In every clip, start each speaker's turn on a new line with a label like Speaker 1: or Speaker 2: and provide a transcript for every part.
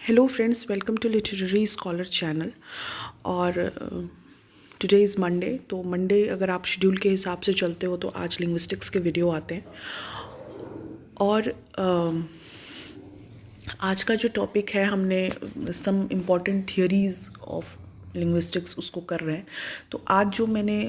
Speaker 1: Hello friends, welcome to literary scholar channel. और today is Monday, तो Monday अगर आप शेड्यूल के हिसाब से चलते हो तो आज लिंग्विस्टिक्स के वीडियो आते हैं। और आज का जो टॉपिक है, हमने some important theories of linguistics उसको कर रहे हैं। तो आज जो मैंने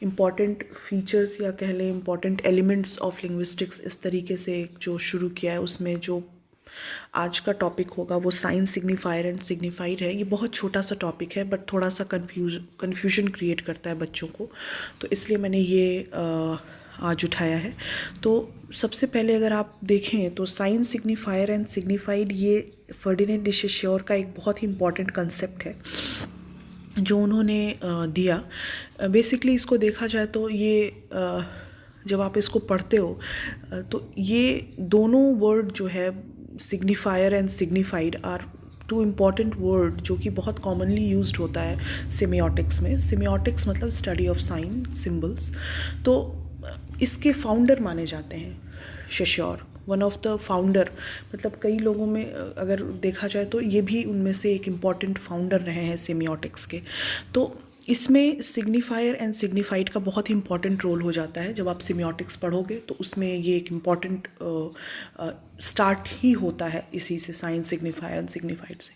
Speaker 1: इम्पॉर्टेंट फीचर्स या कह लें इम्पॉर्टेंट एलिमेंट्स ऑफ लिंग्विस्टिक्स इस तरीके से जो शुरू किया है, उसमें जो आज का टॉपिक होगा वो साइन सिग्निफायर एंड सिग्निफाइड है। ये बहुत छोटा सा टॉपिक है बट थोड़ा सा कन्फ्यूजन क्रिएट करता है बच्चों को, तो इसलिए मैंने ये आज उठाया है। तो सबसे पहले अगर आप देखें तो साइन सिग्निफायर एंड सिग्निफाइड ये फर्डिनेंड डी सोश्योर का एक बहुत ही इम्पॉर्टेंट कंसेप्ट है जो उन्होंने दिया। बेसिकली इसको देखा जाए तो ये जब आप इसको पढ़ते हो तो ये दोनों वर्ड जो है signifier and signified are two important word जो कि बहुत कॉमनली यूज्ड होता है सेमियोटिक्स में। सेमियोटिक्स मतलब स्टडी ऑफ साइन सिंबल्स। तो इसके फाउंडर माने जाते हैं सोश्योर, वन ऑफ द फाउंडर। मतलब कई लोगों में अगर देखा जाए तो ये भी उनमें से एक इम्पॉर्टेंट फाउंडर रहे हैं सेमियोटिक्स के। तो इसमें सिग्निफायर एंड सिग्निफाइड का बहुत ही इंपॉर्टेंट रोल हो जाता है। जब आप सेमियोटिक्स पढ़ोगे तो उसमें ये एक इम्पॉर्टेंट स्टार्ट ही होता है इसी से, साइन सिग्निफायर एंड सिग्निफाइड से।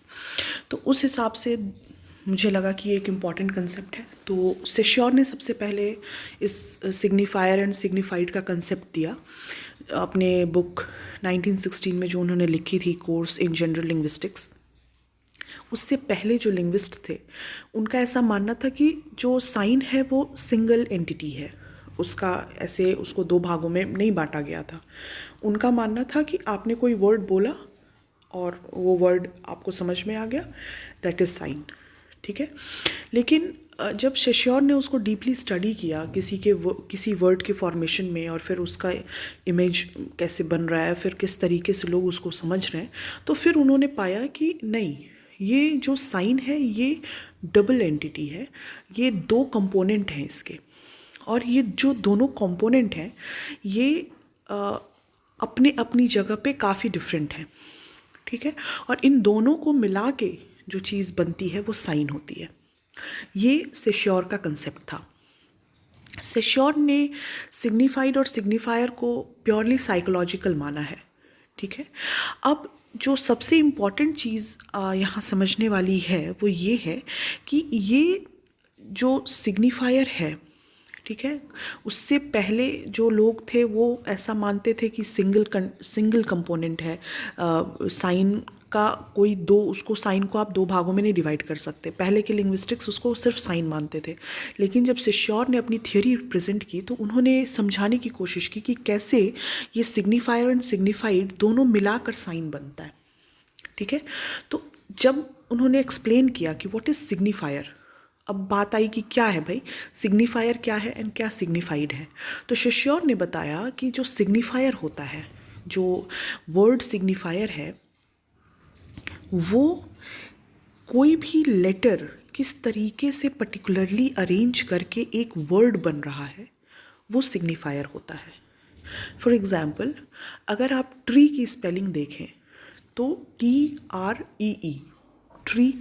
Speaker 1: तो उस हिसाब से मुझे लगा कि ये एक इम्पॉर्टेंट कंसेप्ट है। तो सोश्योर ने सबसे पहले इस सिग्निफायर एंड सिग्निफाइड का कंसेप्ट दिया अपने बुक 1916 में, जो उन्होंने लिखी थी, कोर्स इन जनरल लिंग्विस्टिक्स। उससे पहले जो लिंग्विस्ट थे उनका ऐसा मानना था कि जो साइन है वो सिंगल एंटिटी है, उसका ऐसे उसको दो भागों में नहीं बांटा गया था। उनका मानना था कि आपने कोई वर्ड बोला और वो वर्ड आपको समझ में आ गया, दैट इज़ साइन, ठीक है। लेकिन जब सोश्योर ने उसको डीपली स्टडी किया किसी वर्ड के फॉर्मेशन में, और फिर उसका इमेज कैसे बन रहा है, फिर किस तरीके से लोग उसको समझ रहे हैं, तो फिर उन्होंने पाया कि नहीं, ये जो साइन है ये डबल एंटिटी है, ये दो कंपोनेंट हैं इसके। और ये जो दोनों कंपोनेंट हैं ये अपने अपनी जगह पे काफ़ी डिफरेंट हैं, ठीक है। और इन दोनों को मिला के जो चीज़ बनती है वो साइन होती है। ये सोश्योर का कंसेप्ट था। सोश्योर ने सिग्निफाइड और सिग्निफायर को प्योरली साइकोलॉजिकल माना है, ठीक है। अब जो सबसे इम्पॉर्टेंट चीज़ यहाँ समझने वाली है वो ये है कि ये जो सिग्निफायर है, ठीक है, उससे पहले जो लोग थे वो ऐसा मानते थे कि सिंगल कंपोनेंट है साइन का, कोई दो, उसको साइन को आप दो भागों में नहीं डिवाइड कर सकते। पहले के लिंग्विस्टिक्स उसको सिर्फ साइन मानते थे। लेकिन जब सोश्योर ने अपनी थियोरी प्रेजेंट की तो उन्होंने समझाने की कोशिश की कि कैसे ये सिग्निफायर एंड सिग्निफाइड दोनों मिलाकर साइन बनता है, ठीक है। तो जब उन्होंने एक्सप्लेन किया कि व्हाट इज़ सिग्निफायर, अब बात आई कि क्या है भाई सिग्निफायर, क्या है एंड क्या सिग्निफाइड है। तो सोश्योर ने बताया कि जो सिग्निफायर होता है, जो वर्ड सिग्निफायर है, वो कोई भी लेटर किस तरीके से पर्टिकुलरली अरेंज करके एक वर्ड बन रहा है वो सिग्निफायर होता है। फॉर एग्ज़ाम्पल, अगर आप ट्री की स्पेलिंग देखें तो TREE, ट्री,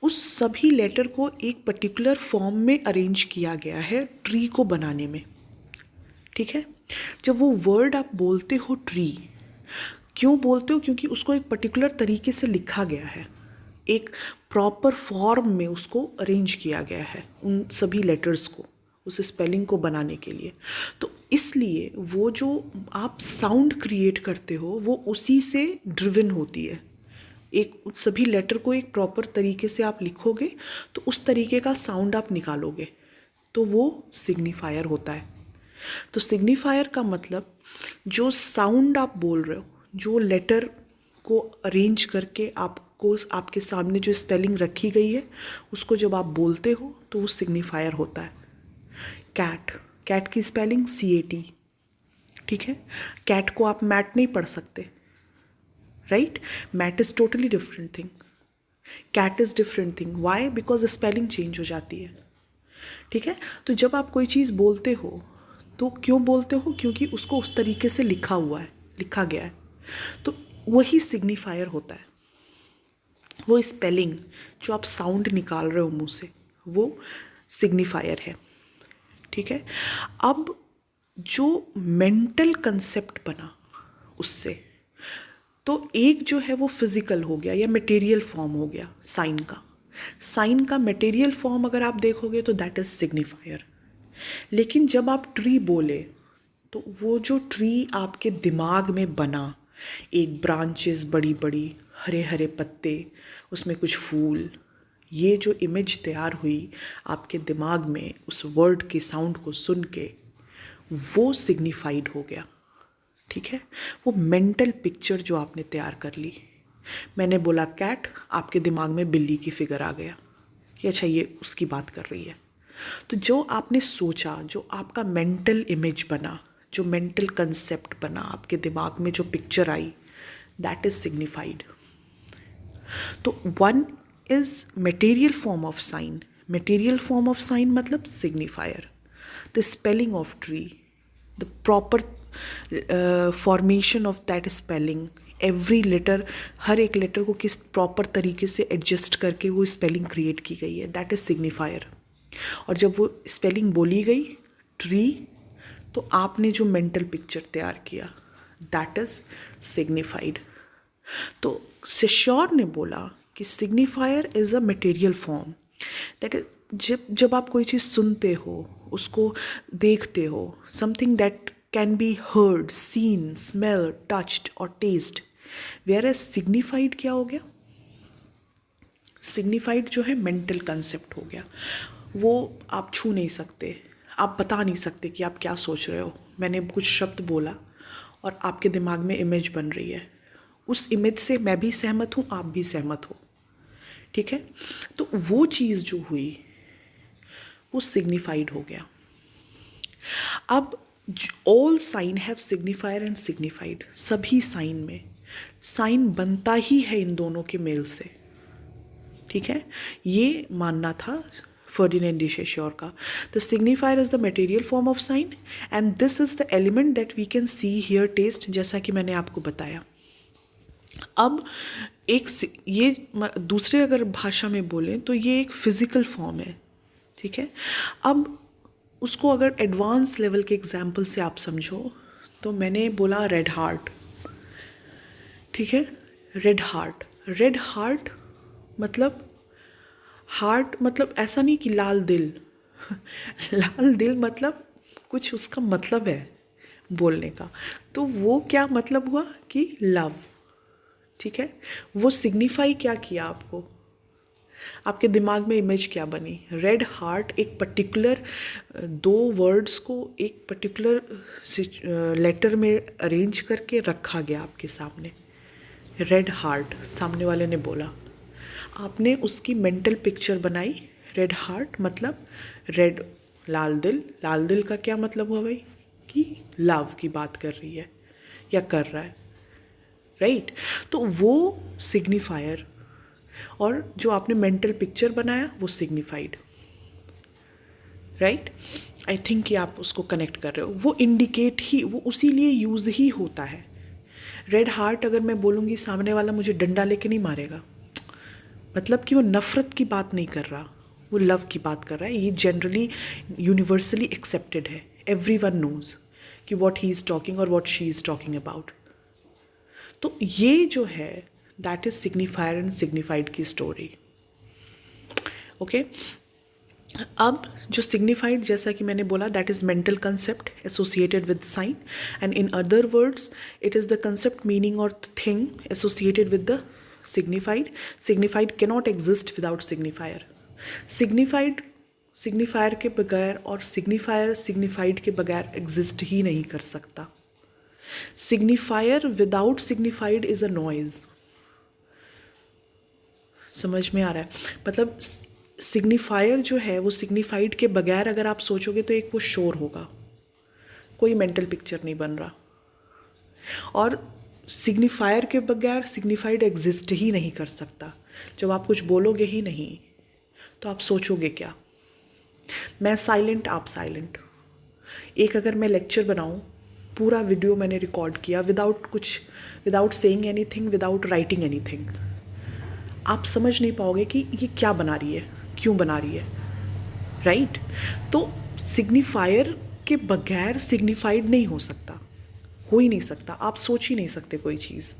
Speaker 1: उस सभी लेटर को एक पर्टिकुलर फॉर्म में अरेंज किया गया है ट्री को बनाने में, ठीक है। जब वो वर्ड आप बोलते हो ट्री, क्यों बोलते हो? क्योंकि उसको एक पर्टिकुलर तरीके से लिखा गया है, एक प्रॉपर फॉर्म में उसको अरेंज किया गया है उन सभी लेटर्स को, उस स्पेलिंग को बनाने के लिए। तो इसलिए वो जो आप साउंड क्रिएट करते हो वो उसी से ड्रिवन होती है। एक सभी लेटर को एक प्रॉपर तरीके से आप लिखोगे तो उस तरीके का साउंड आप निकालोगे, तो वो सिग्निफायर होता है। तो सिग्निफायर का मतलब जो साउंड आप बोल रहे हो, जो लेटर को अरेंज करके आपको आपके सामने जो स्पेलिंग रखी गई है उसको जब आप बोलते हो तो वो सिग्निफायर होता है। कैट, कैट की स्पेलिंग CAT, ठीक है। कैट को आप मैट नहीं पढ़ सकते, right. Mat is totally different thing, cat is different thing. Why? Because spelling change हो जाती है, ठीक है। तो जब आप कोई चीज़ बोलते हो तो क्यों बोलते हो? क्योंकि उसको उस तरीके से लिखा हुआ है, लिखा गया है, तो वही सिग्निफायर होता है, वो स्पेलिंग जो आप साउंड निकाल रहे हो मुंह से, वो सिग्निफायर है। ठीक है। अब जो मेंटल कंसेप्ट बना उससे, तो एक जो है वो फिजिकल हो गया या मटेरियल फॉर्म हो गया साइन का। साइन का मटेरियल फॉर्म अगर आप देखोगे तो दैट इज सिग्निफायर। लेकिन जब आप ट्री बोले तो वो जो ट्री आपके दिमाग में बना, एक ब्रांचेस बड़ी बड़ी, हरे हरे पत्ते, उसमें कुछ फूल, ये जो इमेज तैयार हुई आपके दिमाग में उस वर्ड के साउंड को सुन के, वो सिग्निफाइड हो गया। ठीक है। वो मेंटल पिक्चर जो आपने तैयार कर ली, मैंने बोला कैट, आपके दिमाग में बिल्ली की फिगर आ गया कि अच्छा ये उसकी बात कर रही है। तो जो आपने सोचा, जो आपका मेंटल इमेज बना, जो मेंटल कंसेप्ट बना आपके दिमाग में, जो पिक्चर आई, दैट इज सिग्निफाइड। तो one is material form of sign. Material form of sign मतलब signifier. The spelling of tree, the proper formation of that spelling, every letter, हर एक लेटर को किस प्रॉपर तरीके से एडजस्ट करके वो स्पेलिंग क्रिएट की गई है, दैट इज सिग्निफायर। और जब वो स्पेलिंग बोली गई ट्री, तो आपने जो मेंटल पिक्चर तैयार किया, दैट इज सिग्निफाइड। तो सेश्योर ने बोला कि signifier is a material form, that is जब आप कोई चीज़ सुनते हो, उसको देखते हो, something that can be heard, seen, smell, touched और टेस्ट। वेयर एज सिग्निफाइड क्या हो गया? सिग्निफाइड जो है मेंटल कंसेप्ट हो गया। वो आप छू नहीं सकते, आप बता नहीं सकते कि आप क्या सोच रहे हो। मैंने कुछ शब्द बोला और आपके दिमाग में इमेज बन रही है, उस इमेज से मैं भी सहमत हूँ, आप भी सहमत हो। ठीक है। तो वो चीज़ जो हुई वो सिग्निफाइड हो गया। अब all sign have signifier and signified. सभी साइन में साइन बनता ही है इन दोनों के मेल से। ठीक है। ये मानना था फर्डिनेंड डी सेश्योर का। The signifier is the material form of sign and this is the element that we can see, here, test, जैसा कि मैंने आपको बताया। अब एक ये दूसरे अगर भाषा में बोलें तो ये एक फिजिकल फॉर्म है। ठीक है। अब उसको अगर एडवांस लेवल के एग्जाम्पल से आप समझो तो मैंने बोला रेड हार्ट। ठीक है। रेड हार्ट, रेड हार्ट मतलब, हार्ट मतलब ऐसा नहीं कि लाल दिल लाल दिल मतलब कुछ उसका मतलब है बोलने का। तो वो क्या मतलब हुआ कि लव। ठीक है। वो सिग्निफाई क्या किया आपको, आपके दिमाग में इमेज क्या बनी? रेड हार्ट एक पर्टिकुलर दो वर्ड्स को एक पर्टिकुलर लेटर में अरेंज करके रखा गया आपके सामने। रेड हार्ट सामने वाले ने बोला, आपने उसकी मेंटल पिक्चर बनाई। रेड हार्ट मतलब रेड, लाल दिल। लाल दिल का क्या मतलब हुआ भाई? कि लव की बात कर रही है या कर रहा है, राइट? तो वो सिग्निफायर, और जो आपने मेंटल पिक्चर बनाया वो सिग्निफाइड, राइट? आई थिंक कि आप उसको कनेक्ट कर रहे हो। वो इंडिकेट ही, वो उसी लिए यूज़ ही होता है। रेड हार्ट अगर मैं बोलूँगी, सामने वाला मुझे डंडा लेके नहीं मारेगा, मतलब कि वो नफ़रत की बात नहीं कर रहा, वो लव की बात कर रहा है। ये जनरली यूनिवर्सली एक्सेप्टेड है, एवरीवन नोज कि व्हाट ही इज़ टॉकिंग और what she is talking about. तो ये जो है that is signifier and signified की स्टोरी। ओके। अब जो सिग्निफाइड, जैसा कि मैंने बोला, that is mental concept associated with sign, and in other words it is the concept, meaning और thing associated with the signified. Signified cannot exist without signifier. Signified signifier के बगैर और signifier signified के बगैर exist ही नहीं कर सकता। Signifier without signified is a noise. समझ में आ रहा है? मतलब signifier जो है वो signified के बगैर अगर आप सोचोगे तो एक वो शोर होगा, कोई मेंटल पिक्चर नहीं बन रहा। और सिग्निफायर के बगैर सिग्निफाइड एग्जिस्ट ही नहीं कर सकता। जब आप कुछ बोलोगे ही नहीं तो आप सोचोगे क्या? मैं साइलेंट, आप साइलेंट। एक अगर मैं लेक्चर बनाऊं, पूरा वीडियो मैंने रिकॉर्ड किया विदाउट कुछ, without saying anything, without writing anything, आप समझ नहीं पाओगे कि ये क्या बना रही है, क्यों बना रही है, राइट? तो सिग्निफायर के बगैर सिग्निफाइड नहीं हो सकता, हो ही नहीं सकता, आप सोच ही नहीं सकते कोई चीज़।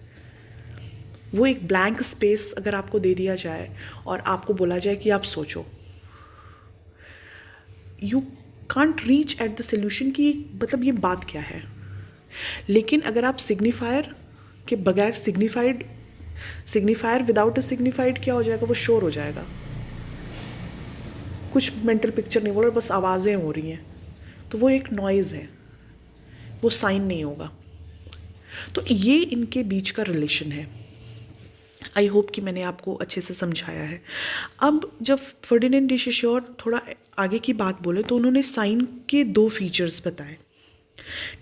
Speaker 1: वो एक ब्लैंक स्पेस अगर आपको दे दिया जाए और आपको बोला जाए कि आप सोचो, you can't reach at the solution कि मतलब ये बात क्या है। लेकिन अगर आप सिग्निफायर के बगैर सिग्निफायर विदाउट अ सिग्निफाइड क्या हो जाएगा, वो शोर हो जाएगा, कुछ मेंटल पिक्चर नहीं बोल रहा, बस आवाज़ें हो रही हैं, तो वो एक नॉइज़ है, वो साइन नहीं होगा। तो ये इनके बीच का रिलेशन है। आई होप कि मैंने आपको अच्छे से समझाया है। अब जब फर्डिनेंड डी सोशर थोड़ा आगे की बात बोले तो उन्होंने साइन के 2 फीचर्स बताए,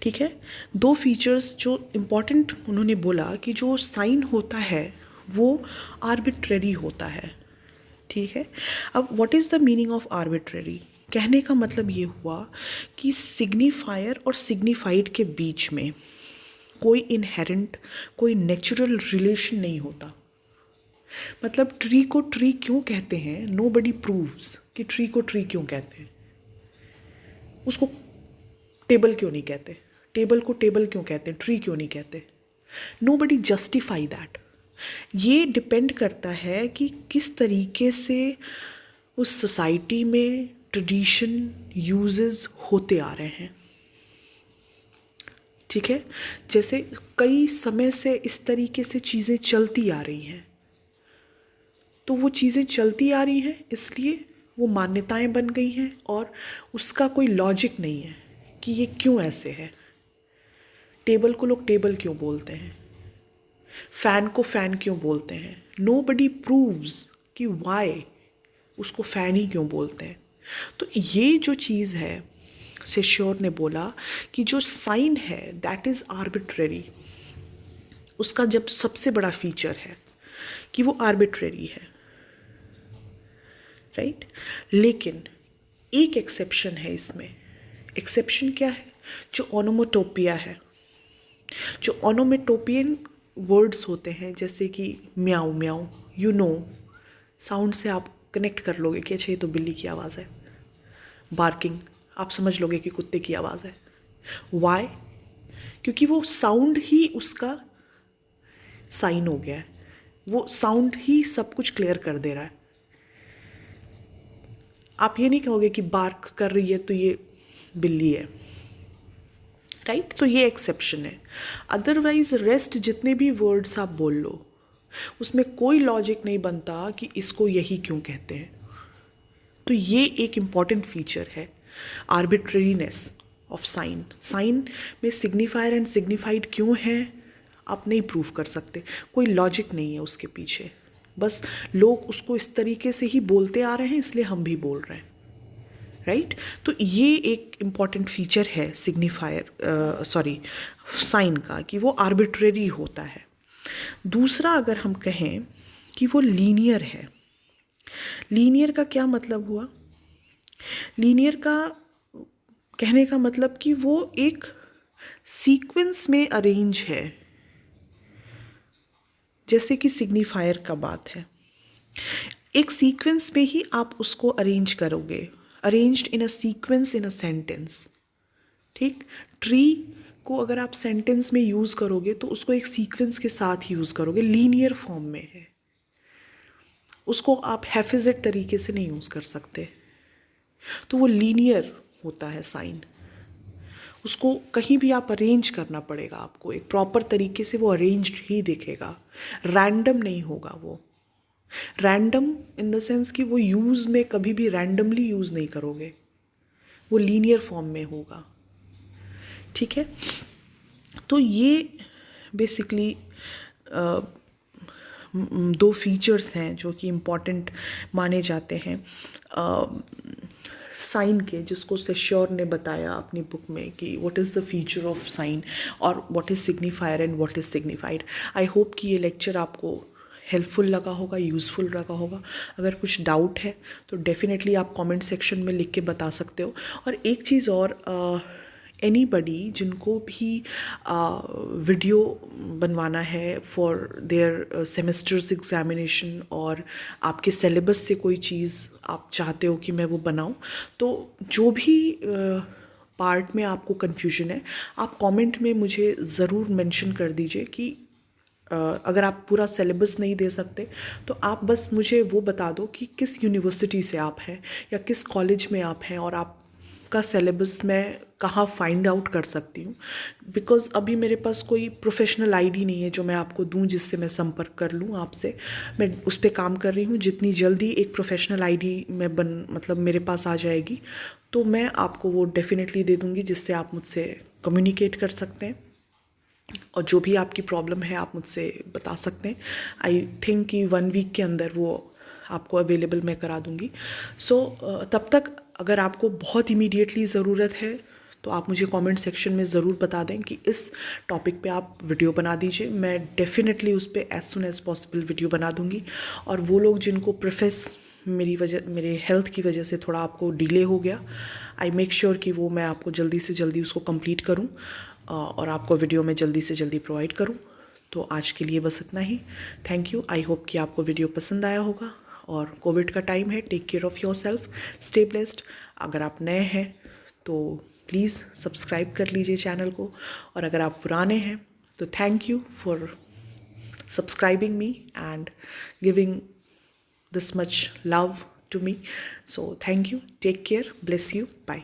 Speaker 1: ठीक है। 2 फीचर्स जो इम्पॉर्टेंट उन्होंने बोला कि जो साइन होता है वो आर्बिट्रेरी होता है, ठीक है। अब what is the meaning of arbitrary? कहने का मतलब ये हुआ कि सिग्निफायर और सिग्निफाइड के बीच में कोई इनहेरेंट, कोई नेचुरल रिलेशन नहीं होता। मतलब ट्री को ट्री क्यों कहते हैं, नोबडी प्रूव्स कि ट्री को ट्री क्यों कहते हैं। उसको टेबल क्यों नहीं कहते, टेबल को टेबल क्यों कहते हैं, ट्री क्यों नहीं कहते, नोबडी जस्टिफाई दैट। ये डिपेंड करता है कि किस तरीके से उस सोसाइटी में ट्रेडिशन यूजेस होते आ रहे हैं, ठीक है। जैसे कई समय से इस तरीके से चीज़ें चलती आ रही हैं, तो वो चीज़ें चलती आ रही हैं इसलिए वो मान्यताएं बन गई हैं और उसका कोई लॉजिक नहीं है कि ये क्यों ऐसे है। टेबल को लोग टेबल क्यों बोलते हैं, फ़ैन को फ़ैन क्यों बोलते हैं, नोबडी प्रूव्स कि वाई उसको फ़ैन ही क्यों बोलते हैं। तो ये जो चीज़ है, सोशर ने बोला कि जो साइन है दैट इज़ आर्बिट्रेरी। उसका जब सबसे बड़ा फीचर है कि वो आर्बिट्रेरी है, राइट। लेकिन एक एक्सेप्शन है इसमें। एक्सेप्शन क्या है? जो ओनोमोटोपिया है, जो ओनोमेटोपियन वर्ड्स होते हैं, जैसे कि म्याऊ म्याऊ, यू नो, साउंड से आप कनेक्ट कर लोगे कि अच्छा ये तो बिल्ली की आवाज़ है। बार्किंग, आप समझ लोगे कि कुत्ते की आवाज़ है। वाई? क्योंकि वो साउंड ही उसका साइन हो गया है, वो साउंड ही सब कुछ क्लियर कर दे रहा है। आप ये नहीं कहोगे कि बार्क कर रही है तो ये बिल्ली है, राइट। तो ये एक्सेप्शन है। अदरवाइज रेस्ट जितने भी वर्ड्स आप बोल लो उसमें कोई लॉजिक नहीं बनता कि इसको यही क्यों कहते हैं। तो ये एक इम्पॉर्टेंट फीचर है आर्बिट्रेरीनेस ऑफ साइन। साइन में सिग्निफायर एंड सिग्निफाइड क्यों है आप नहीं प्रूव कर सकते, कोई लॉजिक नहीं है उसके पीछे, बस लोग उसको इस तरीके से ही बोलते आ रहे हैं इसलिए हम भी बोल रहे हैं, राइट। तो ये एक इम्पॉर्टेंट फीचर है सिग्निफायर साइन का कि वो आर्बिट्रेरी होता है। दूसरा अगर हम कहें कि वो लीनियर है, लीनियर का क्या मतलब हुआ? लीनियर का कहने का मतलब कि वो एक सीक्वेंस में अरेंज है, जैसे कि सिग्निफायर का बात है। एक सीक्वेंस में ही आप उसको अरेंज करोगे, arranged in a sequence in a sentence, ठीक। ट्री को अगर आप सेंटेंस में यूज़ करोगे तो उसको एक सीक्वेंस के साथ यूज़ करोगे, लीनियर फॉर्म में है, उसको आप हैफिज़ेड तरीके से नहीं यूज़ कर सकते। तो वो लीनियर होता है साइन, उसको कहीं भी आप अरेंज करना पड़ेगा आपको, एक प्रॉपर तरीके से वो अरेंज्ड ही दिखेगा, रैंडम नहीं होगा। वो रैंडम इन द सेंस कि वो यूज़ में कभी भी रैंडमली यूज़ नहीं करोगे, वो लीनियर फॉर्म में होगा, ठीक है। तो ये बेसिकली 2 फीचर्स हैं जो कि इम्पॉर्टेंट माने जाते हैं साइन के, जिसको सोशर ने बताया अपनी बुक में कि what is the feature of sign और what is signifier and what is signified. I hope कि ये लेक्चर आपको हेल्पफुल लगा होगा, यूज़फुल लगा होगा। अगर कुछ डाउट है तो डेफिनेटली आप कमेंट सेक्शन में लिख के बता सकते हो। और एक चीज़ और, एनीबडी जिनको भी वीडियो बनवाना है फॉर देयर सेमेस्टर्स एग्जामिनेशन और आपके सिलेबस से कोई चीज़ आप चाहते हो कि मैं वो बनाऊं, तो जो भी पार्ट में आपको कन्फ्यूजन है आप कमेंट में मुझे ज़रूर मेंशन कर दीजिए कि अगर आप पूरा सिलेबस नहीं दे सकते तो आप बस मुझे वो बता दो कि किस यूनिवर्सिटी से आप हैं या किस कॉलेज में आप हैं और आपका सिलेबस मैं कहाँ फाइंड आउट कर सकती हूँ। बिकॉज़ अभी मेरे पास कोई प्रोफेशनल आईडी नहीं है जो मैं आपको दूँ जिससे मैं संपर्क कर लूँ आपसे। मैं उस पर काम कर रही हूँ, जितनी जल्दी एक प्रोफेशनल आईडी मैं मतलब मेरे पास आ जाएगी तो मैं आपको वो डेफिनेटली दे दूँगी जिससे आप मुझसे कम्युनिकेट कर सकते हैं और जो भी आपकी प्रॉब्लम है आप मुझसे बता सकते हैं। आई थिंक कि 1 वीक के अंदर वो आपको अवेलेबल मैं करा दूँगी। सो तब तक अगर आपको बहुत इमीडिएटली ज़रूरत है तो आप मुझे कमेंट सेक्शन में ज़रूर बता दें कि इस टॉपिक पे आप वीडियो बना दीजिए। मैं डेफिनेटली उस पर as soon as possible video बना दूँगी। और वो लोग जिनको प्रोफेस मेरे हेल्थ की वजह से थोड़ा आपको डिले हो गया, आई मेक श्योर कि वो मैं आपको जल्दी से जल्दी उसको कंप्लीट करूं और आपको वीडियो में जल्दी से जल्दी प्रोवाइड करूं। तो आज के लिए बस इतना ही। Thank you. आई होप कि आपको वीडियो पसंद आया होगा। और कोविड का टाइम है, take care of yourself, stay blessed. अगर आप नए हैं तो प्लीज़ सब्सक्राइब कर लीजिए चैनल को, और अगर आप पुराने हैं तो thank you for subscribing me and giving this much love to me. So thank you. Take care. Bless you. Bye.